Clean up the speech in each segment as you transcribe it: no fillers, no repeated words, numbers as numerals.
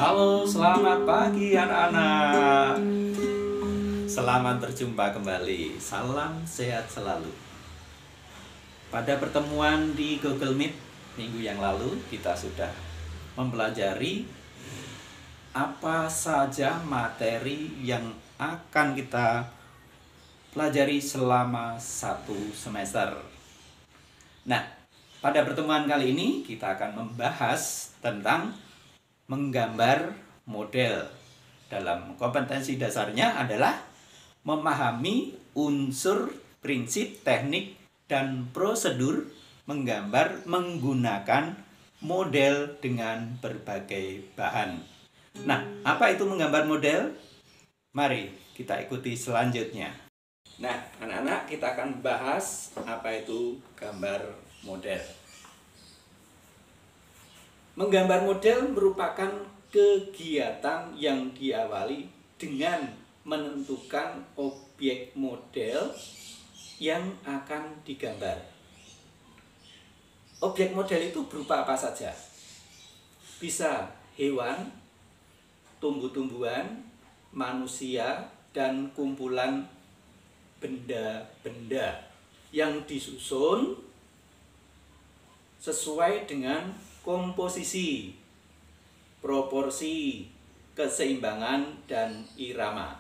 Halo, selamat pagi anak-anak. Selamat berjumpa kembali. Salam sehat selalu. Pada pertemuan di Google Meet minggu yang lalu, kita sudah mempelajari apa saja materi yang akan kita pelajari selama satu semester. Nah, pada pertemuan kali ini kita akan membahas tentang menggambar model. Dalam kompetensi dasarnya adalah memahami unsur, prinsip, teknik, dan prosedur menggambar menggunakan model dengan berbagai bahan. Nah, apa itu menggambar model? Mari kita ikuti selanjutnya. Nah, anak-anak, kita akan bahas apa itu gambar model. Menggambar model merupakan kegiatan yang diawali dengan menentukan objek model yang akan digambar. Objek model itu berupa apa saja? Bisa hewan, tumbuh-tumbuhan, manusia, dan kumpulan benda-benda yang disusun sesuai dengan komposisi, proporsi, keseimbangan, dan irama,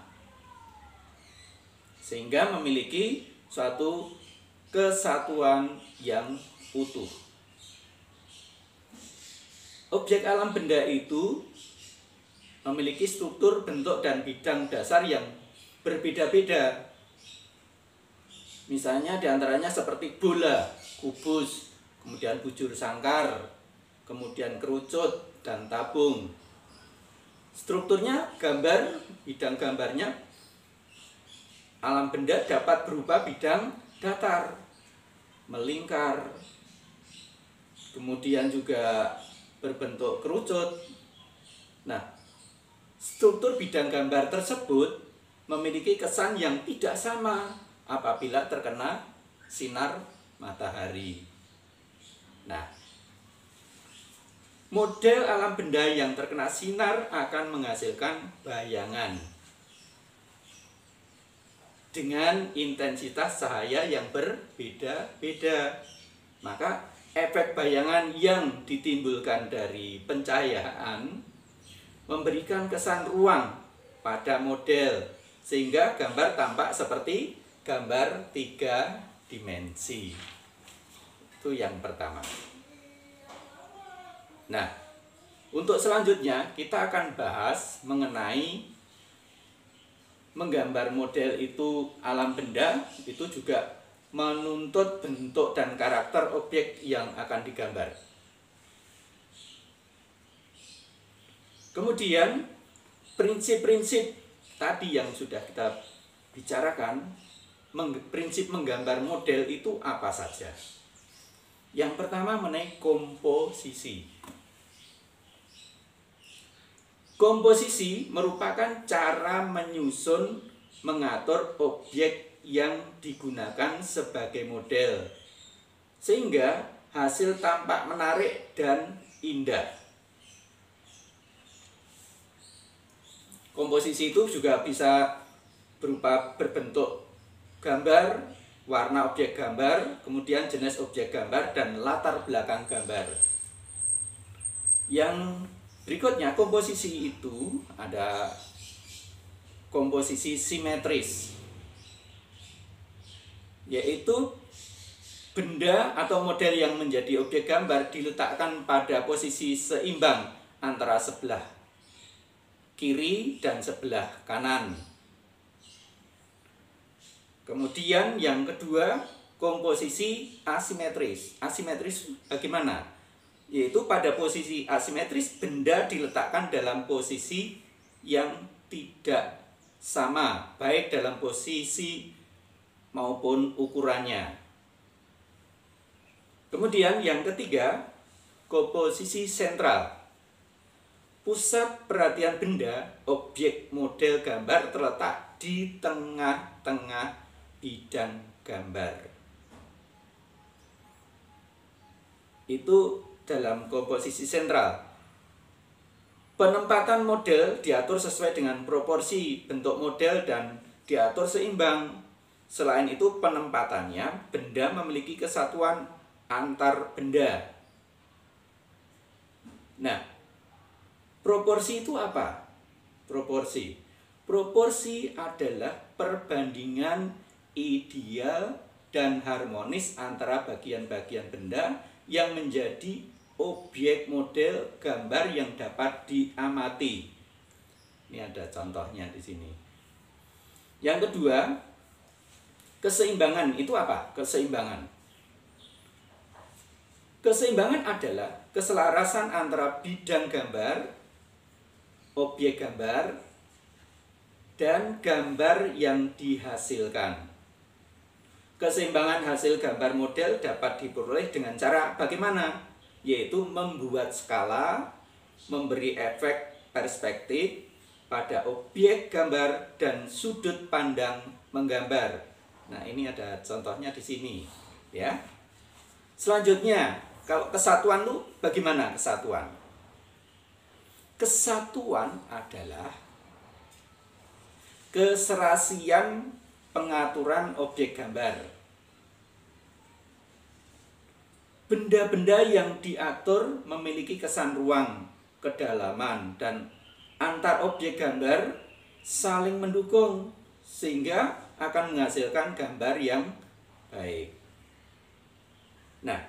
sehingga memiliki suatu kesatuan yang utuh. Objek alam benda itu memiliki struktur, bentuk, dan bidang dasar yang berbeda-beda. Misalnya diantaranya seperti bola, kubus, kemudian bujur sangkar, kemudian kerucut dan tabung. Strukturnya gambar, bidang gambarnya alam benda dapat berupa bidang datar, melingkar, kemudian juga berbentuk kerucut. Nah, struktur bidang gambar tersebut memiliki kesan yang tidak sama apabila terkena sinar matahari. Nah, model alam benda yang terkena sinar akan menghasilkan bayangan dengan intensitas cahaya yang berbeda-beda. Maka efek bayangan yang ditimbulkan dari pencahayaan memberikan kesan ruang pada model, sehingga gambar tampak seperti gambar 3 dimensi. Itu yang pertama. Nah, untuk selanjutnya kita akan bahas mengenai menggambar model itu alam benda itu juga menuntut bentuk dan karakter objek yang akan digambar. Kemudian prinsip-prinsip tadi yang sudah kita bicarakan, prinsip menggambar model itu apa saja? Yang pertama mengenai komposisi. Komposisi merupakan cara menyusun, mengatur objek yang digunakan sebagai model, sehingga hasil tampak menarik dan indah. Komposisi itu juga bisa berupa berbentuk gambar, warna objek gambar, kemudian jenis objek gambar, dan latar belakang gambar. Yang berikutnya, komposisi itu ada komposisi simetris, yaitu benda atau model yang menjadi objek gambar diletakkan pada posisi seimbang antara sebelah kiri dan sebelah kanan. Kemudian yang kedua, komposisi asimetris. Asimetris bagaimana? Yaitu pada posisi asimetris benda diletakkan dalam posisi yang tidak sama, baik dalam posisi maupun ukurannya. Kemudian yang ketiga, komposisi sentral. Pusat perhatian benda, objek model gambar terletak di tengah-tengah bidang gambar. Itu dalam komposisi sentral. Penempatan model diatur sesuai dengan proporsi bentuk model dan diatur seimbang. Selain itu penempatannya, benda memiliki kesatuan antar benda. Nah, proporsi itu apa? Proporsi adalah perbandingan ideal dan harmonis antara bagian-bagian benda yang menjadi objek model gambar yang dapat diamati. Ini ada contohnya di sini. Yang kedua, keseimbangan itu apa? Keseimbangan adalah keselarasan antara bidang gambar, objek gambar, dan gambar yang dihasilkan. Keseimbangan hasil gambar model dapat diperoleh dengan cara bagaimana? Yaitu membuat skala, memberi efek perspektif pada objek gambar dan sudut pandang menggambar. Nah, ini ada contohnya di sini, ya. Selanjutnya, kalau kesatuan itu bagaimana kesatuan? Kesatuan adalah keserasian pengaturan objek gambar. Benda-benda yang diatur memiliki kesan ruang, kedalaman, dan antar objek gambar saling mendukung sehingga akan menghasilkan gambar yang baik. Nah,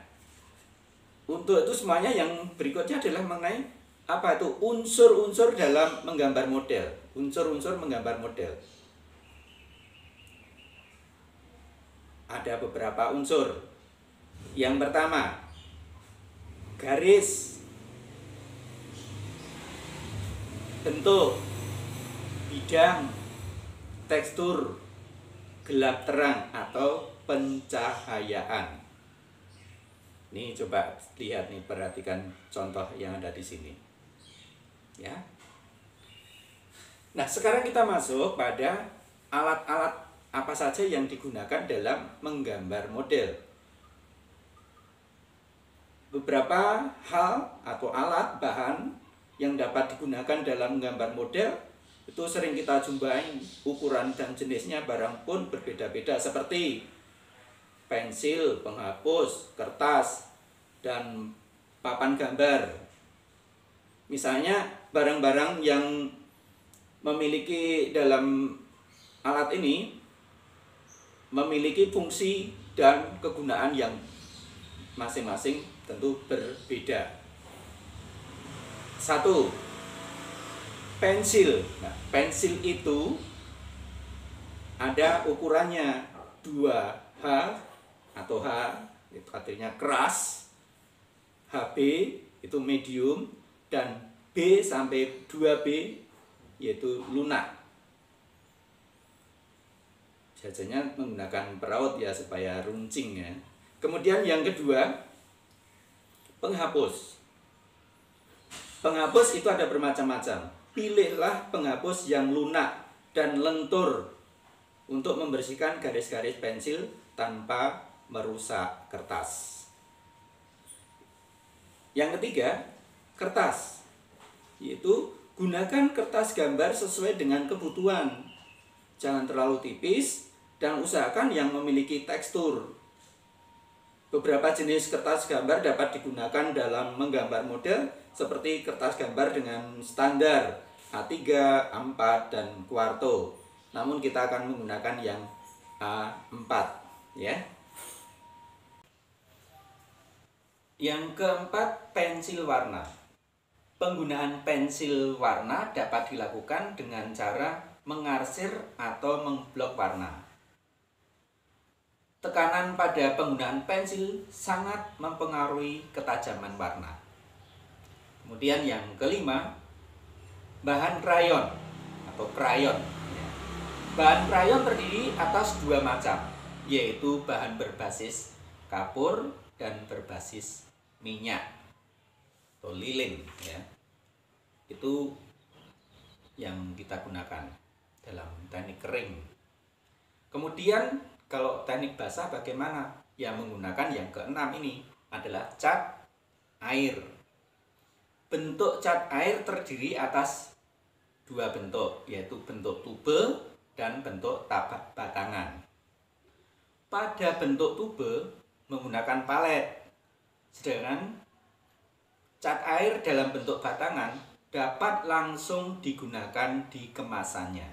untuk itu semuanya yang berikutnya adalah mengenai apa itu unsur-unsur dalam menggambar model. Unsur-unsur menggambar model. Ada beberapa unsur. Yang pertama, garis, bentuk, bidang, tekstur, gelap terang atau pencahayaan. Ini coba lihat nih, perhatikan contoh yang ada di sini. Ya. Nah, sekarang kita masuk pada alat-alat apa saja yang digunakan dalam menggambar model. Beberapa hal atau alat bahan yang dapat digunakan dalam menggambar model itu sering kita jumpai, ukuran dan jenisnya barang pun berbeda-beda, seperti pensil, penghapus, kertas, dan papan gambar. Misalnya barang-barang yang memiliki dalam alat ini memiliki fungsi dan kegunaan yang masing-masing tentu berbeda. 1. Pensil. Nah, pensil itu ada ukurannya 2H atau H itu artinya keras, HB itu medium, dan B sampai 2B yaitu lunak. Biasanya menggunakan peraut ya supaya runcing ya. Kemudian yang kedua, penghapus. Penghapus itu ada bermacam-macam. Pilihlah penghapus yang lunak dan lentur untuk membersihkan garis-garis pensil tanpa merusak kertas. Yang ketiga, kertas. Yaitu gunakan kertas gambar sesuai dengan kebutuhan. Jangan terlalu tipis dan usahakan yang memiliki tekstur. Beberapa jenis kertas gambar dapat digunakan dalam menggambar model seperti kertas gambar dengan standar A3, A4, dan kuarto. Namun kita akan menggunakan yang A4 ya. Yang keempat, pensil warna. Penggunaan pensil warna dapat dilakukan dengan cara mengarsir atau mengblok warna. Tekanan pada penggunaan pensil sangat mempengaruhi ketajaman warna. Kemudian yang kelima, bahan krayon atau krayon. Bahan krayon terdiri atas 2 macam, yaitu bahan berbasis kapur dan berbasis minyak atau lilin ya. Itu yang kita gunakan dalam teknik kering. Kemudian kalau teknik basah bagaimana? Ya menggunakan yang keenam ini adalah cat air. bentuk cat air terdiri atas dua bentuk, yaitu bentuk tube dan bentuk tabak batangan. Pada bentuk tube menggunakan palet, sedangkan cat air dalam bentuk batangan dapat langsung digunakan di kemasannya.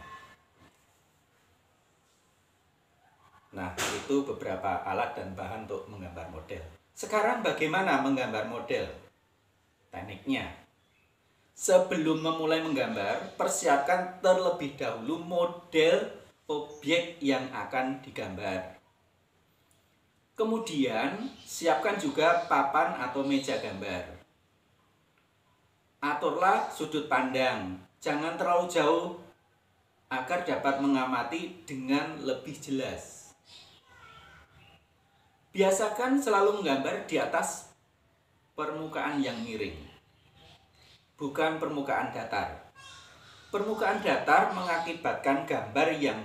Nah, itu beberapa alat dan bahan untuk menggambar model. Sekarang bagaimana menggambar model? Tekniknya. Sebelum memulai menggambar, persiapkan terlebih dahulu model objek yang akan digambar. Kemudian, siapkan juga papan atau meja gambar. Aturlah sudut pandang, jangan terlalu jauh agar dapat mengamati dengan lebih jelas. Biasakan selalu menggambar di atas permukaan yang miring, bukan permukaan datar. Permukaan datar mengakibatkan gambar yang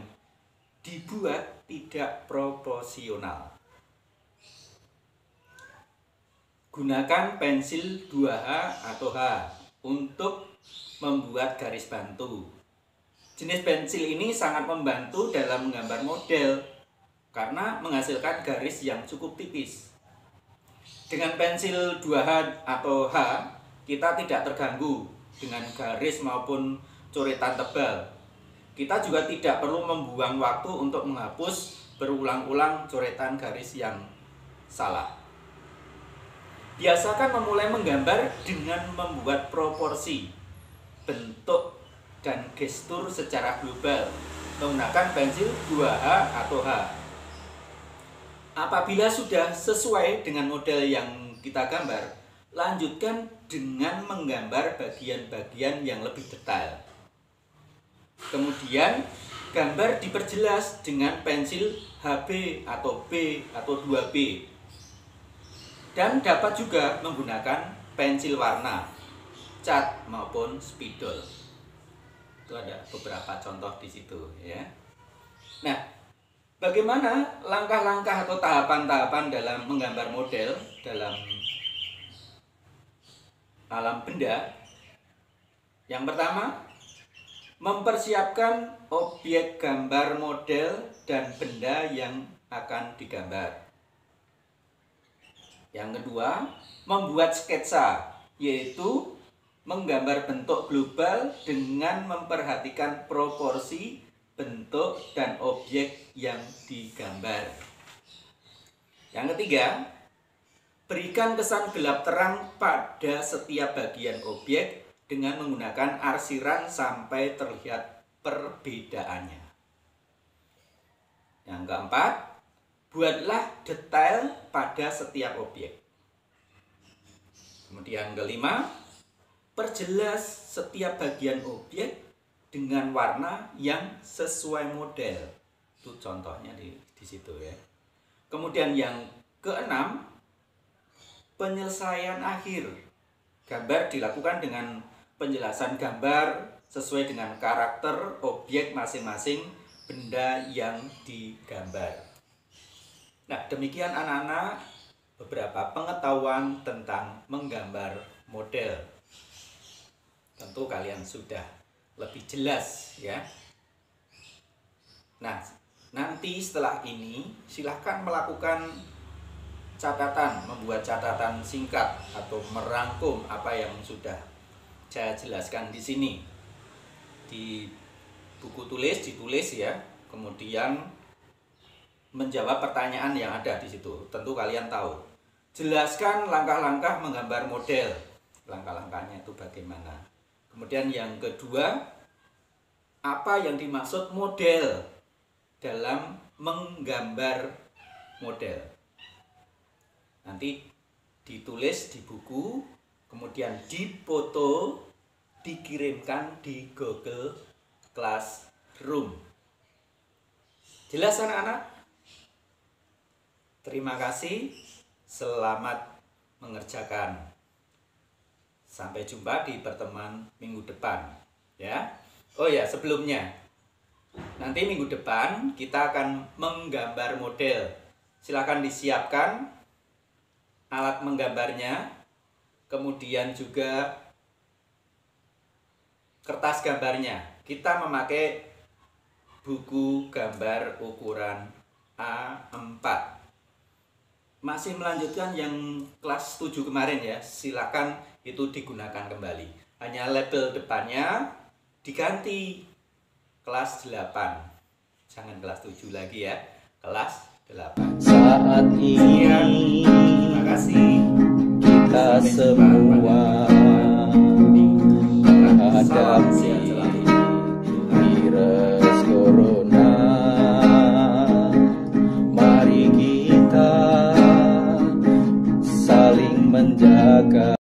dibuat tidak proporsional. Gunakan pensil 2H atau H untuk membuat garis bantu. Jenis pensil ini sangat membantu dalam menggambar model karena menghasilkan garis yang cukup tipis. Dengan pensil 2H atau H, kita tidak terganggu dengan garis maupun coretan tebal. Kita juga tidak perlu membuang waktu untuk menghapus berulang-ulang coretan garis yang salah. Biasakan memulai menggambar dengan membuat proporsi, bentuk, dan gestur secara global menggunakan pensil 2H atau H. Apabila sudah sesuai dengan model yang kita gambar, lanjutkan dengan menggambar bagian-bagian yang lebih detail. Kemudian, gambar diperjelas dengan pensil HB atau B atau 2B. Dan dapat juga menggunakan pensil warna, cat maupun spidol. Itu ada beberapa contoh di situ ya. Nah, bagaimana langkah-langkah atau tahapan-tahapan dalam menggambar model dalam alam benda? Yang pertama, mempersiapkan objek gambar model dan benda yang akan digambar. Yang kedua, membuat sketsa, yaitu menggambar bentuk global dengan memperhatikan proporsi bentuk dan objek yang digambar. Yang ketiga, berikan kesan gelap terang pada setiap bagian objek dengan menggunakan arsiran sampai terlihat perbedaannya. Yang keempat, buatlah detail pada setiap objek. Kemudian kelima, perjelas setiap bagian objek dengan warna yang sesuai model. Itu contohnya di situ ya. Kemudian yang keenam, penyelesaian akhir. Gambar dilakukan dengan penjelasan gambar sesuai dengan karakter objek masing-masing benda yang digambar. Nah, demikian anak-anak beberapa pengetahuan tentang menggambar model. Tentu kalian sudah lebih jelas ya. Nah, nanti setelah ini silahkan melakukan catatan, membuat catatan singkat atau merangkum apa yang sudah saya jelaskan di sini. Di buku tulis ditulis ya, kemudian menjawab pertanyaan yang ada di situ. Tentu kalian tahu. Jelaskan langkah-langkah menggambar model. Langkah-langkahnya itu bagaimana? Kemudian yang kedua, apa yang dimaksud model dalam menggambar model? Nanti ditulis di buku, kemudian dipoto, dikirimkan di Google Classroom. Jelas anak-anak? Terima kasih, selamat mengerjakan. Sampai jumpa di pertemuan minggu depan ya. Oh ya, sebelumnya nanti minggu depan kita akan menggambar model. Silakan disiapkan alat menggambarnya, kemudian juga kertas gambarnya. Kita memakai buku gambar ukuran A4. Masih melanjutkan yang kelas 7 kemarin ya, silakan itu digunakan kembali. Hanya label depannya diganti kelas 8. Jangan kelas 7 lagi ya, kelas 8. Saat ini Terima kasih. kita semua ada